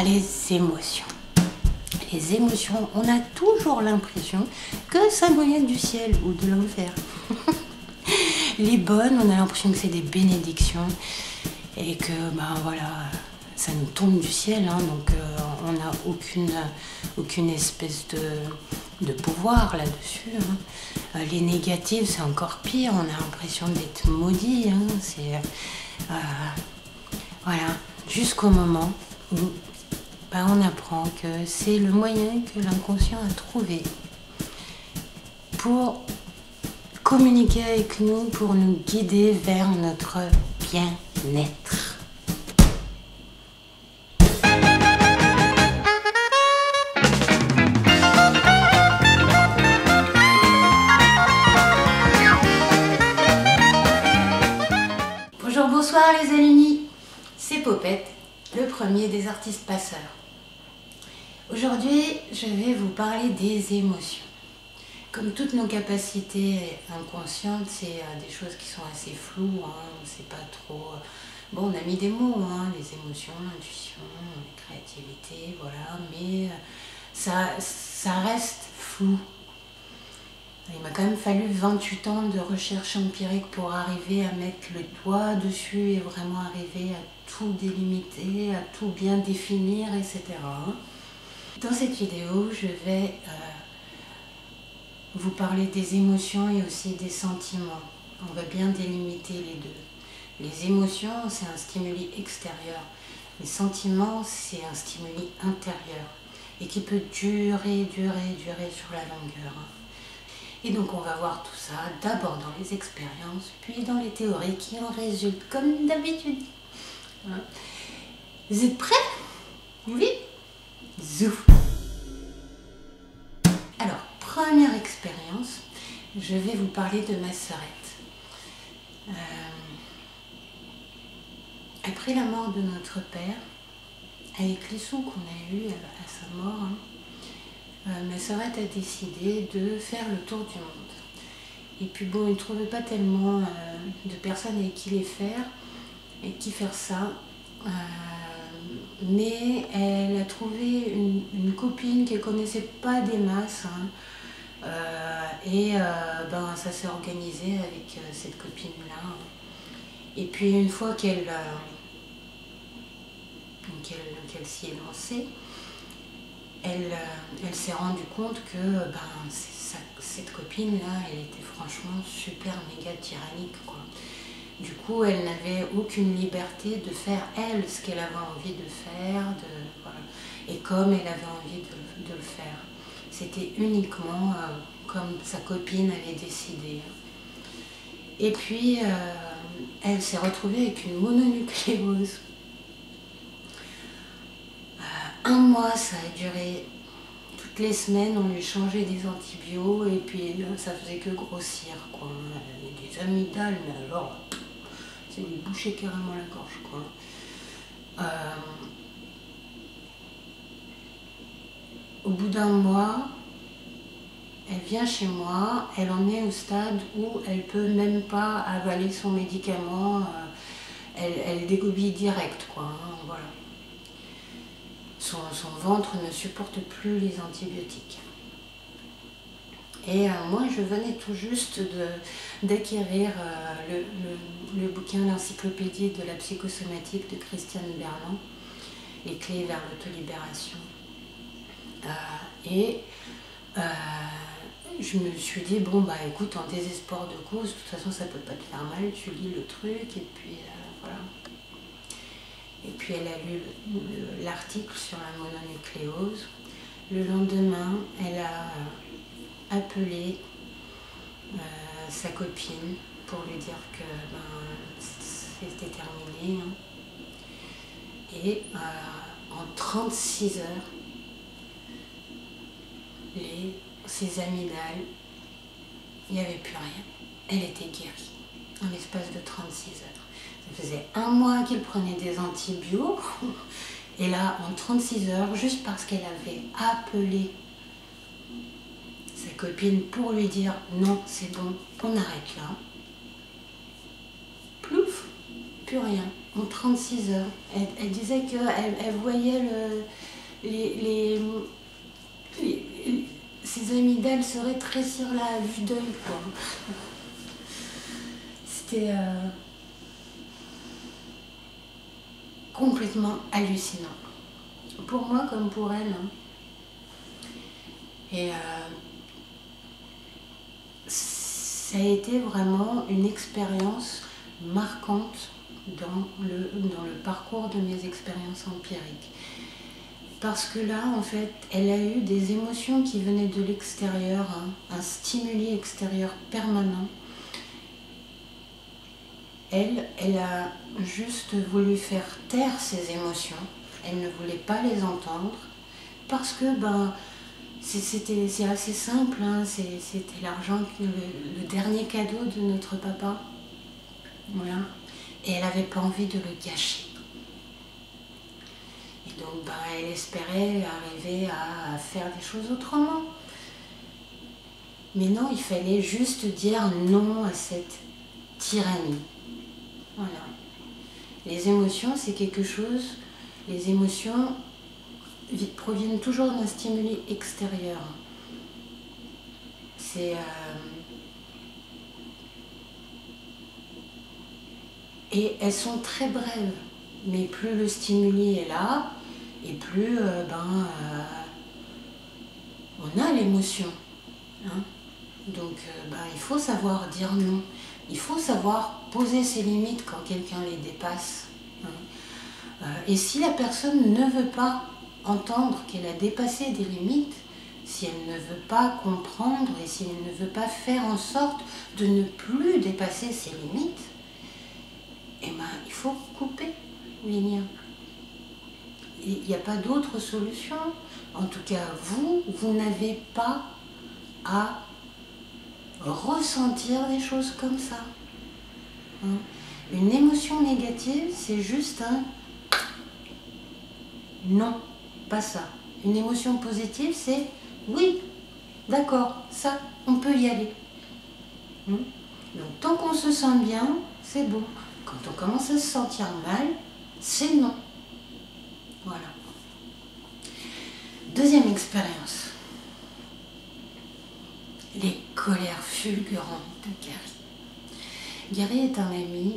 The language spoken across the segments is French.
les émotions. Les émotions, on a toujours l'impression que ça moyenne du ciel ou de l'enfer. Les bonnes, on a l'impression que c'est des bénédictions et que voilà, ça nous tombe du ciel, hein, donc on n'a aucune espèce de pouvoir là-dessus. Hein. Les négatives, c'est encore pire, on a l'impression d'être maudit. Hein, voilà, jusqu'au moment où on apprend que c'est le moyen que l'inconscient a trouvé pour communiquer avec nous, pour nous guider vers notre bien-être. Bonjour, bonsoir les alignés, c'est Popette, le premier des artistes passeurs. Aujourd'hui, je vais vous parler des émotions. Comme toutes nos capacités inconscientes, c'est des choses qui sont assez floues, hein, on ne sait pas trop. Bon, on a mis des mots, hein, les émotions, l'intuition, la créativité, voilà, mais ça reste flou. Il m'a quand même fallu 28 ans de recherche empirique pour arriver à mettre le doigt dessus et vraiment arriver à tout délimiter, à tout bien définir, etc. Dans cette vidéo, je vais vous parler des émotions et aussi des sentiments. On va bien délimiter les deux. Les émotions, c'est un stimuli extérieur. Les sentiments, c'est un stimuli intérieur et qui peut durer sur la longueur. Et donc on va voir tout ça d'abord dans les expériences, puis dans les théories qui en résultent comme d'habitude. Vous êtes prêts? Oui? Zouf! Alors, première expérience, je vais vous parler de ma sœurette. Après la mort de notre père, avec les sous qu'on a eus à sa mort, ma sœurette a décidé de faire le tour du monde. Et puis bon, il ne trouvait pas tellement de personnes avec qui les faire, et qui faire ça. Mais elle a trouvé une copine qu'elle ne connaissait pas des masses. Hein, ça s'est organisé avec cette copine-là. Et puis une fois qu'elle s'y est lancée, elle s'est rendue compte que cette copine-là, elle était franchement super méga tyrannique, quoi. Du coup, elle n'avait aucune liberté de faire, elle, ce qu'elle avait envie de faire, voilà. Et comme elle avait envie de le faire. C'était uniquement comme sa copine avait décidé. Et puis, elle s'est retrouvée avec une mononucléose. Un mois, ça a duré. Toutes les semaines, on lui changeait des antibiotiques et puis ça faisait que grossir, quoi. Elle avait des amygdales, mais alors, ça lui bouchait carrément la gorge, quoi. Au bout d'un mois, elle vient chez moi, elle en est au stade où elle peut même pas avaler son médicament, elle dégobille direct, quoi, hein, voilà. Son ventre ne supporte plus les antibiotiques. Et moi, je venais tout juste d'acquérir le bouquin, l'encyclopédie de la psychosomatique de Christiane Berland, Les clés vers l'autolibération. Je me suis dit, bon, écoute, en désespoir de cause, de toute façon, ça peut pas te faire mal, tu lis le truc, et puis voilà. Et puis elle a lu l'article sur la mononucléose. Le lendemain, elle a appelé sa copine pour lui dire que c'était terminé. Hein. Et en 36 heures, ses amygdales, il n'y avait plus rien. Elle était guérie en l'espace de 36 heures. Ça faisait un mois qu'elle prenait des antibiotiques. Et là, en 36 heures, juste parce qu'elle avait appelé sa copine pour lui dire non, c'est bon, on arrête là. Plouf, plus plus rien en 36 heures. Elle disait qu'elle voyait ses amygdales se rétrécir là à vue d'œil, quoi. C'était complètement hallucinant. Pour moi comme pour elle. Hein. Et ça a été vraiment une expérience marquante dans le parcours de mes expériences empiriques. Parce que là, en fait, elle a eu des émotions qui venaient de l'extérieur, hein, un stimuli extérieur permanent. Elle a juste voulu faire taire ses émotions. Elle ne voulait pas les entendre parce que c'est assez simple, hein, c'était l'argent, le dernier cadeau de notre papa. Voilà. Et elle n'avait pas envie de le gâcher. Et donc elle espérait arriver à faire des choses autrement. Mais non, il fallait juste dire non à cette tyrannie. Voilà. Les émotions, c'est quelque chose, les émotions proviennent toujours d'un stimuli extérieur. Et elles sont très brèves, mais plus le stimuli est là, et plus on a l'émotion. Hein. Donc il faut savoir dire non. Il faut savoir poser ses limites quand quelqu'un les dépasse. Hein. Et si la personne ne veut pas entendre qu'elle a dépassé des limites, si elle ne veut pas comprendre et si elle ne veut pas faire en sorte de ne plus dépasser ses limites, il faut couper les liens. Il n'y a pas d'autre solution. En tout cas, vous n'avez pas à ressentir des choses comme ça. Hein? Une émotion négative, c'est juste un non, pas ça. Une émotion positive, c'est oui, d'accord, ça, on peut y aller. Donc tant qu'on se sent bien, c'est bon. Quand on commence à se sentir mal, c'est non. Voilà. Deuxième expérience. Les colères fulgurantes de Gary. Gary est un ami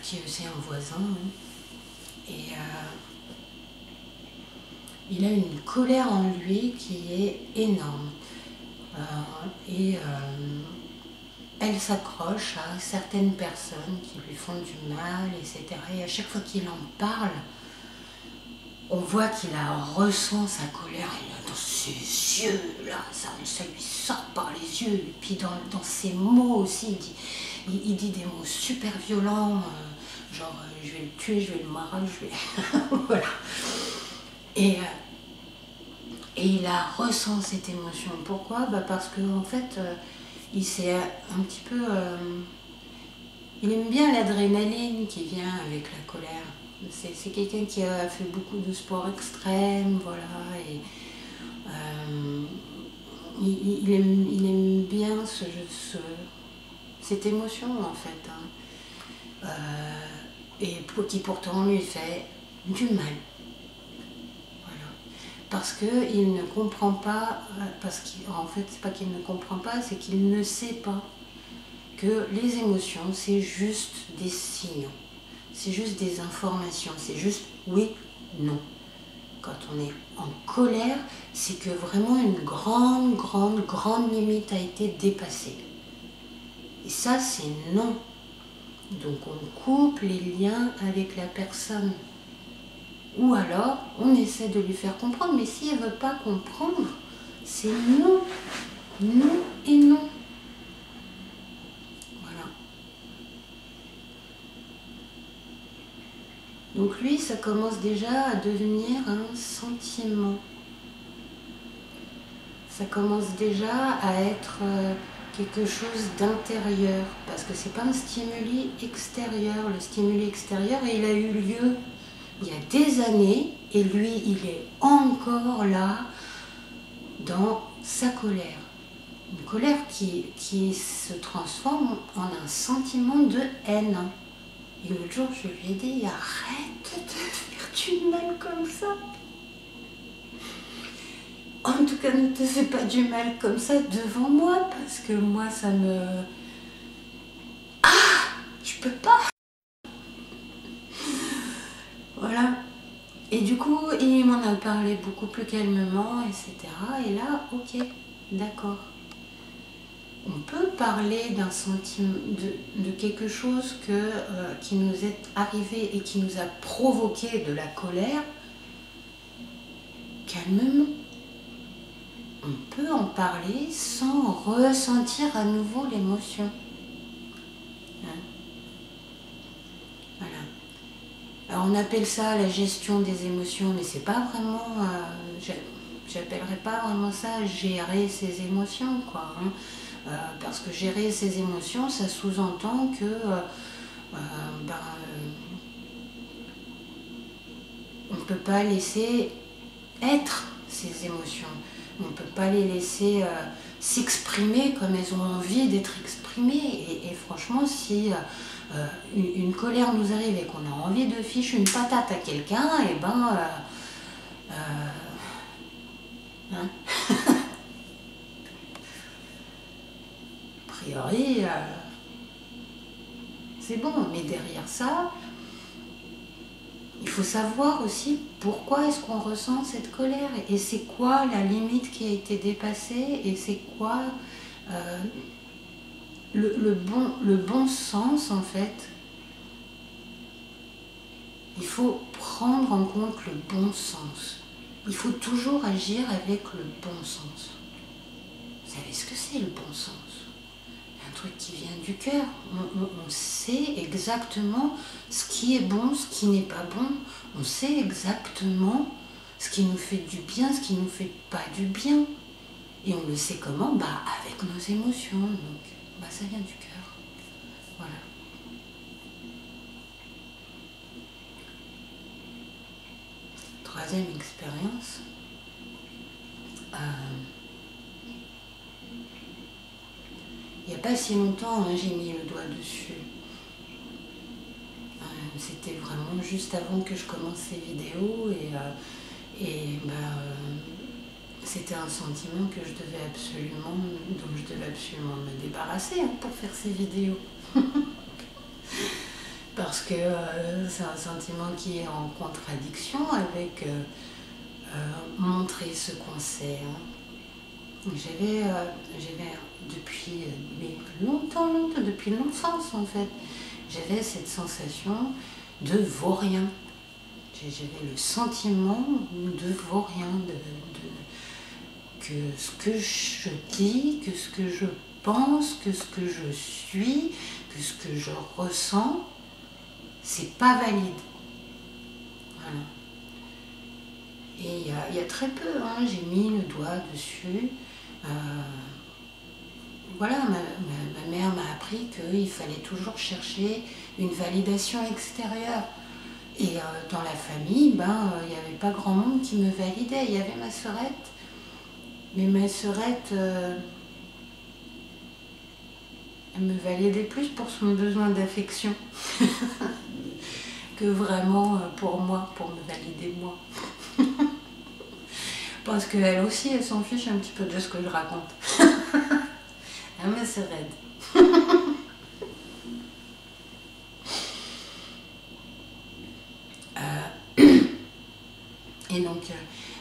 qui est aussi un voisin. Hein, et il a une colère en lui qui est énorme. Elle s'accroche à certaines personnes qui lui font du mal, etc. Et à chaque fois qu'il en parle, on voit qu'il ressent sa colère dans ses yeux, là, ça lui sort par les yeux. Et puis dans ses mots aussi, il dit des mots super violents, genre je vais le tuer, je vais le marrer, je vais... voilà. Et il ressent cette émotion. Pourquoi ? Parce qu'en fait, il s'est un petit peu... il aime bien l'adrénaline qui vient avec la colère. C'est quelqu'un qui a fait beaucoup de sport extrême, voilà, et il aime bien cette émotion en fait, hein, et qui pourtant lui fait du mal. Voilà. Parce qu'il ne comprend pas, en fait c'est pas qu'il ne comprend pas, c'est qu'il ne sait pas que les émotions c'est juste des signaux. C'est juste des informations, c'est juste oui, non. Quand on est en colère, c'est que vraiment une grande limite a été dépassée. Et ça, c'est non. Donc on coupe les liens avec la personne. Ou alors, on essaie de lui faire comprendre, mais si elle ne veut pas comprendre, c'est non. Non et non. Donc lui, ça commence déjà à devenir un sentiment. Ça commence déjà à être quelque chose d'intérieur, parce que c'est pas un stimuli extérieur. Le stimuli extérieur, il a eu lieu il y a des années, et lui, il est encore là dans sa colère. Une colère qui se transforme en un sentiment de haine. Et l'autre jour, je lui ai dit, arrête de faire du mal comme ça. En tout cas, ne te fais pas du mal comme ça devant moi, parce que moi, ça me... Ah, je peux pas. Voilà. Et du coup, il m'en a parlé beaucoup plus calmement, etc. Et là, ok, d'accord. On peut parler d'un sentiment, de quelque chose qui nous est arrivé et qui nous a provoqué de la colère, calmement. On peut en parler sans ressentir à nouveau l'émotion. Hein? Voilà. Alors on appelle ça la gestion des émotions, mais c'est pas vraiment, j'appellerais pas vraiment ça gérer ses émotions, quoi. Hein. Parce que gérer ses émotions, ça sous-entend que on ne peut pas laisser être ces émotions. On ne peut pas les laisser s'exprimer comme elles ont envie d'être exprimées. Et franchement, si une colère nous arrive et qu'on a envie de ficher une patate à quelqu'un, et ben... hein a priori, c'est bon. Mais derrière ça, il faut savoir aussi pourquoi est-ce qu'on ressent cette colère et c'est quoi la limite qui a été dépassée et c'est quoi le bon sens en fait. Il faut prendre en compte le bon sens. Il faut toujours agir avec le bon sens. Vous savez ce que c'est le bon sens? Un truc qui vient du cœur. On sait exactement ce qui est bon, ce qui n'est pas bon. On sait exactement ce qui nous fait du bien, ce qui nous fait pas du bien. Et on le sait comment? Avec nos émotions. Donc, ça vient du cœur. Voilà. Troisième expérience. Il n'y a pas si longtemps, j'ai mis le doigt dessus. C'était vraiment juste avant que je commence ces vidéos c'était un sentiment que dont je devais absolument me débarrasser pour faire ces vidéos. Parce que c'est un sentiment qui est en contradiction avec montrer ce qu'on sait. J'avais depuis longtemps, depuis l'enfance en fait, j'avais cette sensation de vaurien. J'avais le sentiment de vaurien, que ce que je dis, que ce que je pense, que ce que je suis, que ce que je ressens, c'est pas valide. Voilà. Et il y a très peu, j'ai mis le doigt dessus. Voilà, ma mère m'a appris qu'il fallait toujours chercher une validation extérieure. Et dans la famille, il n'y avait pas grand monde qui me validait. Il y avait ma sœurette, mais ma sœurette, elle me validait plus pour son besoin d'affection que vraiment pour moi, pour me valider moi. Parce qu'elle aussi, elle s'en fiche un petit peu de ce que je raconte. Ah, mais c'est raide. Et donc,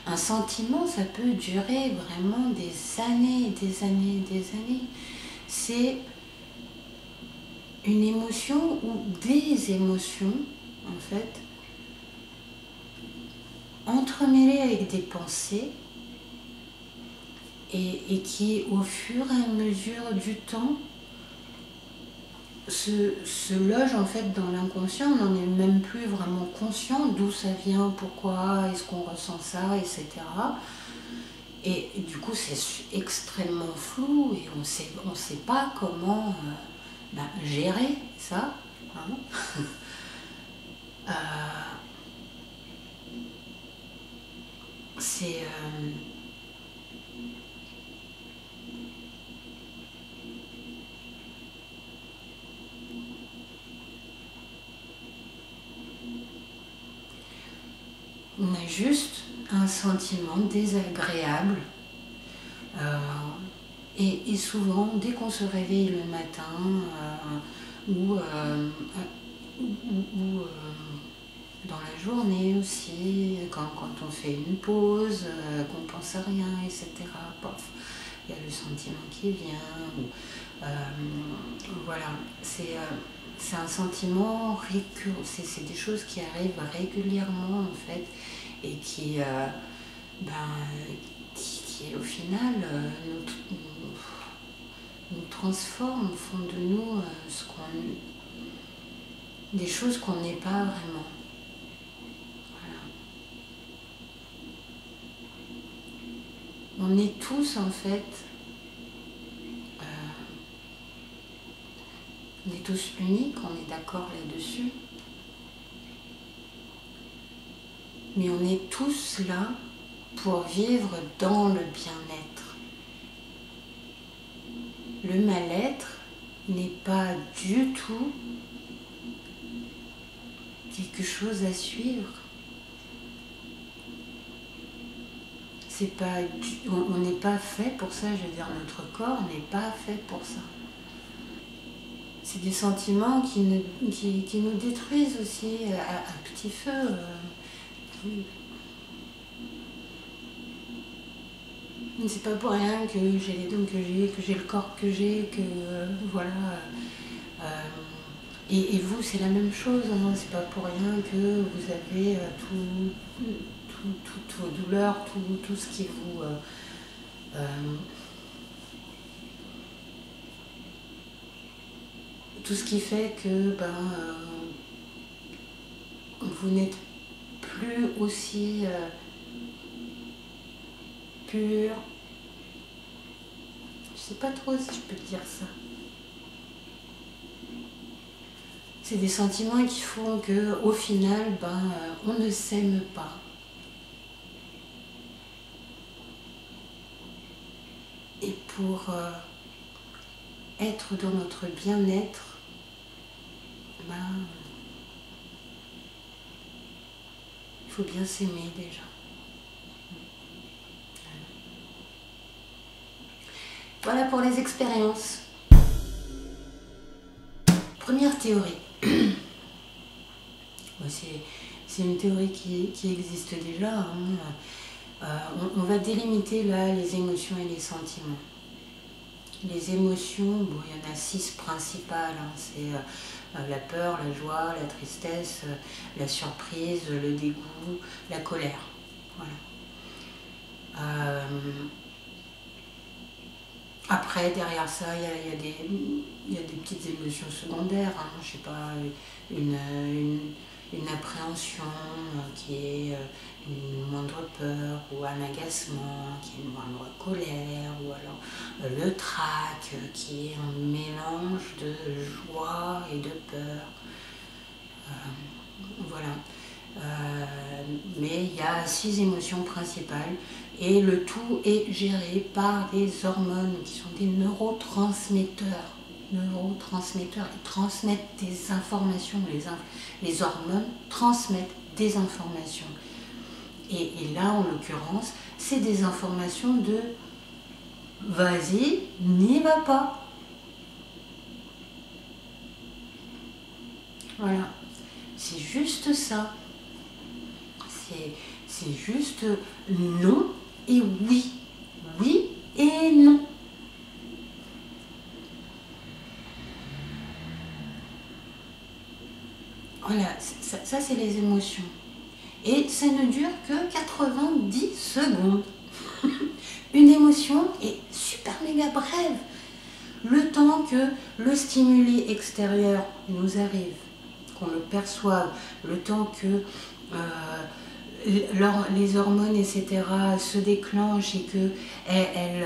un sentiment, ça peut durer vraiment des années, des années, des années. C'est une émotion ou des émotions, en fait, entremêlées avec des pensées et qui, au fur et à mesure du temps, se loge en fait dans l'inconscient. On n'en est même plus vraiment conscient d'où ça vient, pourquoi est-ce qu'on ressent ça, etc. Et du coup, c'est extrêmement flou et on sait pas comment gérer ça. C'est juste un sentiment désagréable. Et souvent, dès qu'on se réveille le matin, ou dans la journée aussi, quand on fait une pause, qu'on pense à rien, etc. Pof, il y a le sentiment qui vient. Voilà, c'est un sentiment récurrent, c'est des choses qui arrivent régulièrement en fait, et qui au final nous transforment au fond de nous des choses qu'on n'est pas vraiment. On est tous en fait, on est tous uniques, on est d'accord là-dessus, mais on est tous là pour vivre dans le bien-être. Le mal-être n'est pas du tout quelque chose à suivre. C'est pas, on n'est pas fait pour ça, je veux dire, notre corps n'est pas fait pour ça. C'est des sentiments qui nous détruisent aussi à petit feu. C'est pas pour rien que j'ai les dons que j'ai le corps que j'ai, que voilà. Et vous, c'est la même chose, hein. C'est pas pour rien que vous avez toutes vos douleurs, tout ce qui vous... tout ce qui fait que vous n'êtes plus aussi pur. Je sais pas trop si je peux dire ça. C'est des sentiments qui font qu'au final, on ne s'aime pas. Et pour être dans notre bien-être, il faut bien s'aimer déjà. Voilà pour les expériences. Première théorie. C'est une théorie qui existe déjà. Hein. On va délimiter là les émotions et les sentiments. Les émotions, il y en a 6 principales. Hein. C'est la peur, la joie, la tristesse, la surprise, le dégoût, la colère. Voilà. Après, derrière ça, il y a des petites émotions secondaires. Hein. Je sais pas, une appréhension qui est une moindre peur, ou un agacement qui est une moindre colère, ou alors le trac qui est un mélange de joie et de peur. Voilà. Mais il y a 6 émotions principales et le tout est géré par des hormones qui sont des neurotransmetteurs. Ils transmettent des informations. Les hormones transmettent des informations. Et là, en l'occurrence, c'est des informations de « vas-y, n'y va pas ». Voilà, c'est juste ça. C'est juste non et oui. Oui et non. Voilà, ça c'est les émotions. Et ça ne dure que 90 secondes. Une émotion est super méga brève. Le temps que le stimuli extérieur nous arrive, qu'on le perçoive, le temps que les hormones, etc., se déclenchent et qu'elles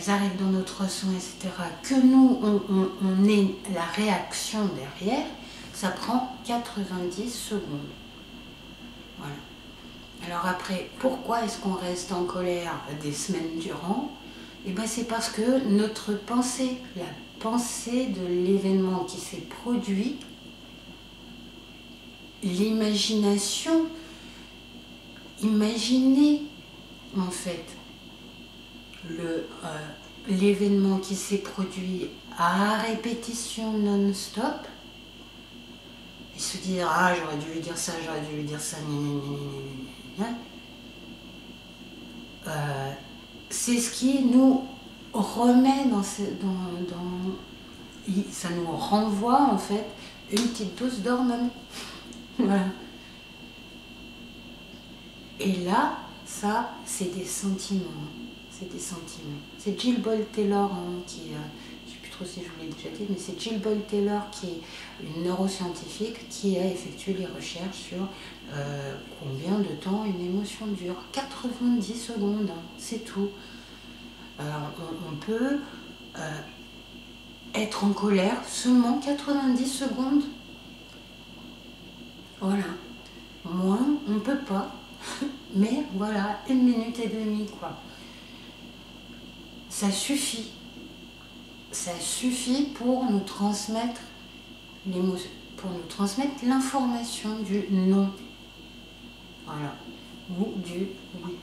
arrivent dans notre sang, etc., que nous, on ait la réaction derrière, ça prend 90 secondes. Voilà. Alors après, pourquoi est-ce qu'on reste en colère des semaines durant? Eh bien, c'est parce que notre pensée, la pensée de l'événement qui s'est produit, l'imagination imaginez en fait l'événement qui s'est produit à répétition non-stop et se dire ah j'aurais dû lui dire ça, j'aurais dû lui dire ça, c'est ce qui nous remet ça nous renvoie en fait une petite dose d'hormones. Voilà. Et là, ça, c'est des sentiments. C'est des sentiments. C'est Jill Bolte Taylor qui, je ne sais plus trop si je vous l'ai déjà dit, mais c'est Jill Bolte Taylor qui est une neuroscientifique qui a effectué les recherches sur combien de temps une émotion dure. 90 secondes, hein, c'est tout. On peut être en colère seulement 90 secondes. Voilà. Moins, on ne peut pas. Mais voilà, 1 minute et demie, quoi. Ça suffit. Ça suffit pour nous transmettre l'émotion, pour nous transmettre l'information du non. Voilà. Ou du oui.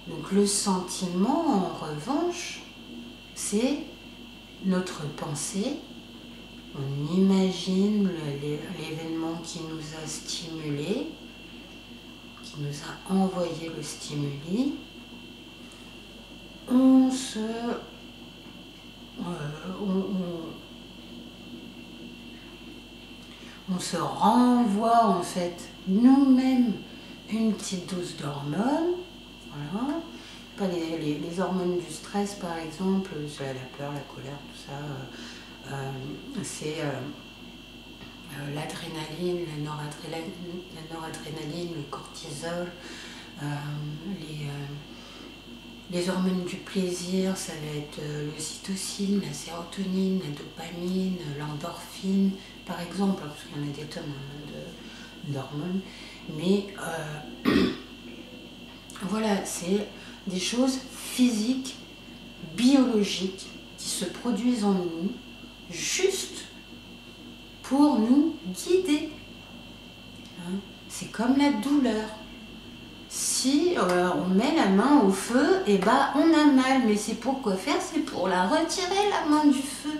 Donc le sentiment, en revanche, c'est notre pensée. On imagine l'événement qui nous a stimulé, qui nous a envoyé le stimuli. On se renvoie en fait nous-mêmes une petite dose d'hormones. Voilà. Pas les hormones du stress par exemple, c'est la peur, la colère, tout ça. C'est l'adrénaline, la noradrénaline, le cortisol, les hormones du plaisir, ça va être l'ocytocine, la sérotonine, la dopamine, l'endorphine, par exemple, parce qu'il y en a des tonnes d'hormones. Mais voilà, c'est des choses physiques, biologiques, qui se produisent en nous, juste pour nous guider. Hein, c'est comme la douleur. Si on met la main au feu, et ben on a mal. Mais c'est pour quoi faire? C'est pour la retirer, la main du feu.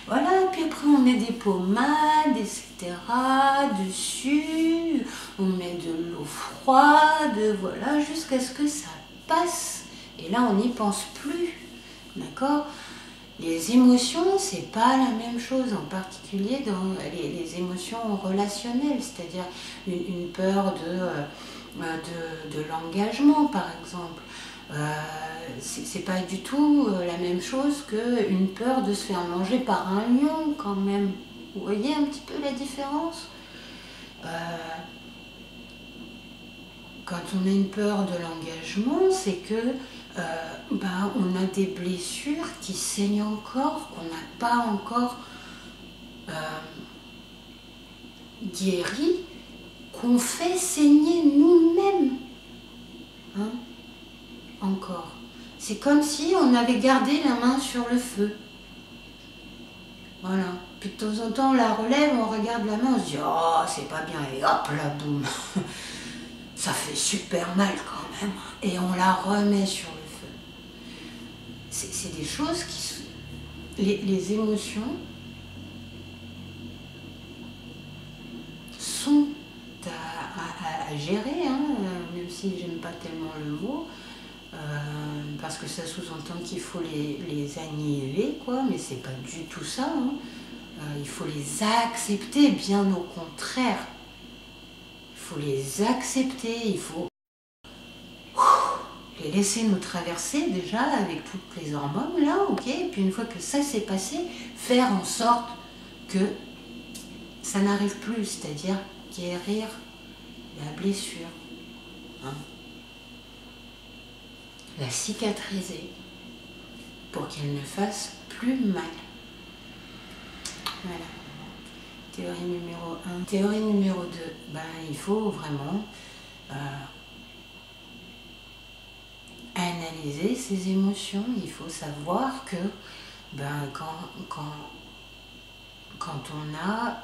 Voilà, puis après on met des pommades, etc. dessus. On met de l'eau froide, voilà, jusqu'à ce que ça passe. Et là, on n'y pense plus. D'accord? Les émotions, c'est pas la même chose, en particulier dans les émotions relationnelles, c'est-à-dire une peur de l'engagement, par exemple. C'est pas du tout la même chose qu'une peur de se faire manger par un lion, quand même. Vous voyez un petit peu la différence? Quand on a une peur de l'engagement, c'est que on a des blessures qui saignent encore, qu'on n'a pas encore guéries, qu'on fait saigner nous-mêmes. Hein? Encore. C'est comme si on avait gardé la main sur le feu. Voilà. Puis de temps en temps, on la relève, on regarde la main, on se dit « Oh, c'est pas bien » et hop là, boum. Ça fait super mal quand même. Et on la remet sur le feu. C'est des choses qui sont... Les émotions sont à gérer, hein, même si j'aime pas tellement le mot, parce que ça sous-entend qu'il faut les annihiler, quoi, mais c'est pas du tout ça. Hein. Il faut les accepter, bien au contraire. Il faut les accepter, il faut les laisser nous traverser déjà avec toutes les hormones là, ok, et puis une fois que ça s'est passé, faire en sorte que ça n'arrive plus, c'est-à-dire guérir la blessure, hein. La cicatriser pour qu'elle ne fasse plus mal. Voilà. Théorie numéro 1. Théorie numéro 2, il faut vraiment analyser ses émotions. Il faut savoir que quand on a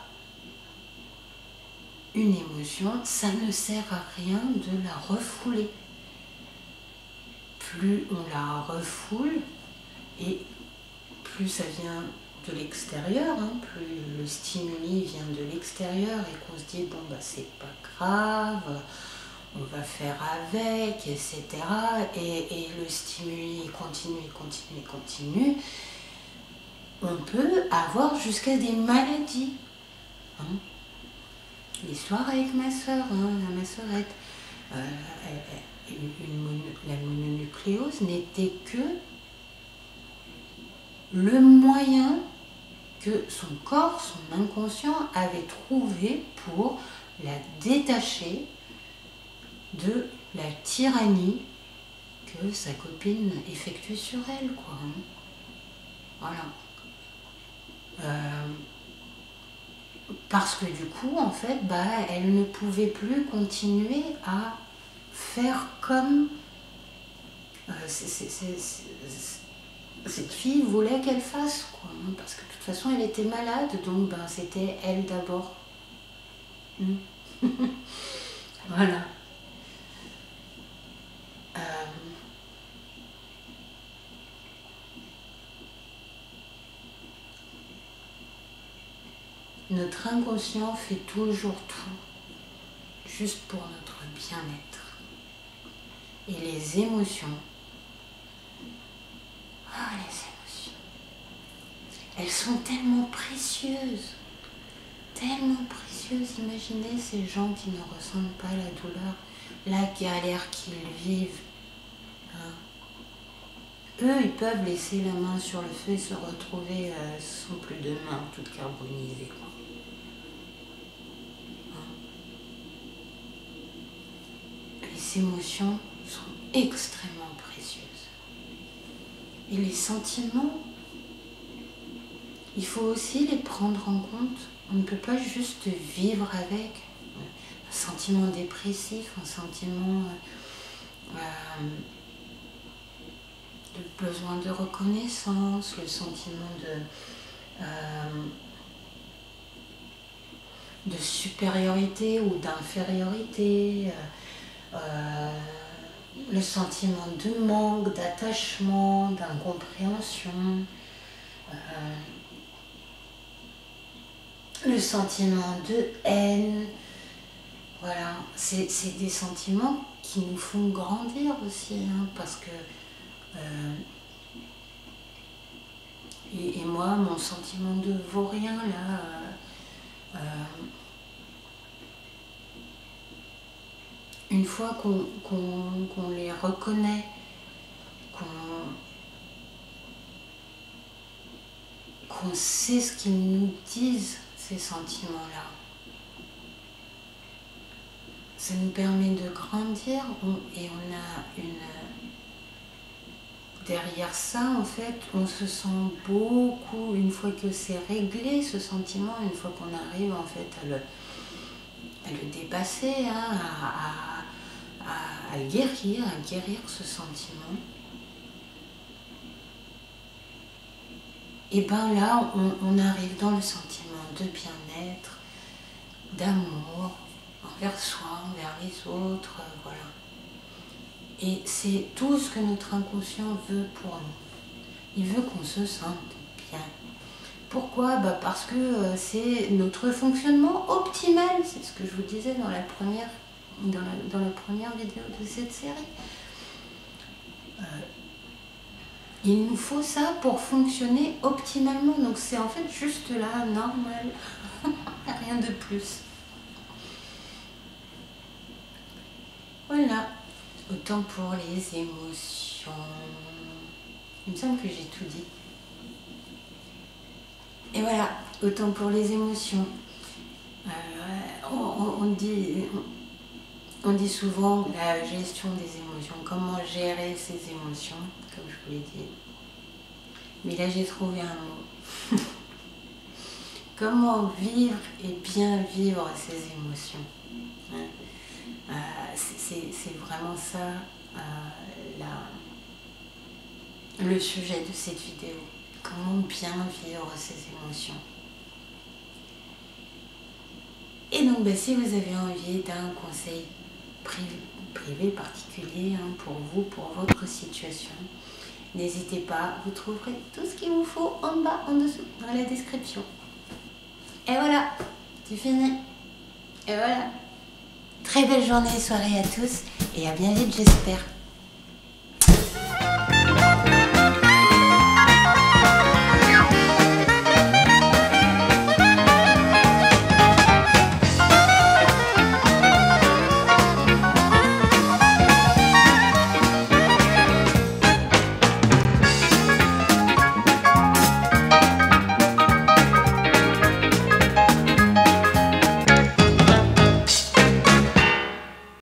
une émotion, ça ne sert à rien de la refouler. Plus on la refoule, et plus ça vient de l'extérieur, hein, plus le stimuli vient de l'extérieur et qu'on se dit bon bah c'est pas grave, on va faire avec, etc. Et le stimuli continue, on peut avoir jusqu'à des maladies. Hein. L'histoire avec ma soeur, hein, ma sœurette, la mononucléose n'était que le moyen que son corps, son inconscient avait trouvé pour la détacher de la tyrannie que sa copine effectue sur elle, quoi. Voilà. Parce que du coup, en fait, elle ne pouvait plus continuer à faire comme cette fille voulait qu'elle fasse, quoi. Parce que de toute façon, elle était malade, donc c'était elle d'abord. Voilà. Notre inconscient fait toujours tout, juste pour notre bien-être. Et les émotions, elles sont tellement précieuses. Tellement précieuses. Imaginez ces gens qui ne ressentent pas la douleur, la galère qu'ils vivent. Hein. Eux, ils peuvent laisser la main sur le feu et se retrouver sans plus de main, toutes carbonisées. Les émotions sont extrêmement précieuses. Et les sentiments, il faut aussi les prendre en compte. On ne peut pas juste vivre avec un sentiment dépressif, un sentiment de besoin de reconnaissance, le sentiment de supériorité ou d'infériorité, le sentiment de manque, d'attachement, d'incompréhension, le sentiment de haine. Voilà, c'est des sentiments qui nous font grandir aussi, hein, parce que et moi, mon sentiment de vaurien là, une fois qu'on les reconnaît, qu'on sait ce qu'ils nous disent, ces sentiments-là, ça nous permet de grandir et on a derrière ça, en fait, on se sent beaucoup, une fois que c'est réglé ce sentiment, une fois qu'on arrive en fait à le dépasser, hein, à guérir ce sentiment, et là, on arrive dans le sentiment de bien-être, d'amour, envers soi, envers les autres, voilà. Et c'est tout ce que notre inconscient veut pour nous. Il veut qu'on se sente bien. Pourquoi ? Parce que c'est notre fonctionnement optimal. C'est ce que je vous disais dans la première vidéo de cette série. Il nous faut ça pour fonctionner optimalement. Donc c'est en fait juste là, normal. Rien de plus. Voilà. Autant pour les émotions. Il me semble que j'ai tout dit. Et voilà, autant pour les émotions. On dit souvent la gestion des émotions, comment gérer ses émotions, comme je vous l'ai dit. Mais là, j'ai trouvé un mot. Comment vivre et bien vivre ses émotions. C'est vraiment ça le sujet de cette vidéo. Comment bien vivre ses émotions. Et donc si vous avez envie d'un conseil privé particulier pour vous, pour votre situation, n'hésitez pas, vous trouverez tout ce qu'il vous faut en bas, en dessous, dans la description. Et voilà, c'est fini. Et voilà. Très belle journée et soirée à tous et à bien vite j'espère.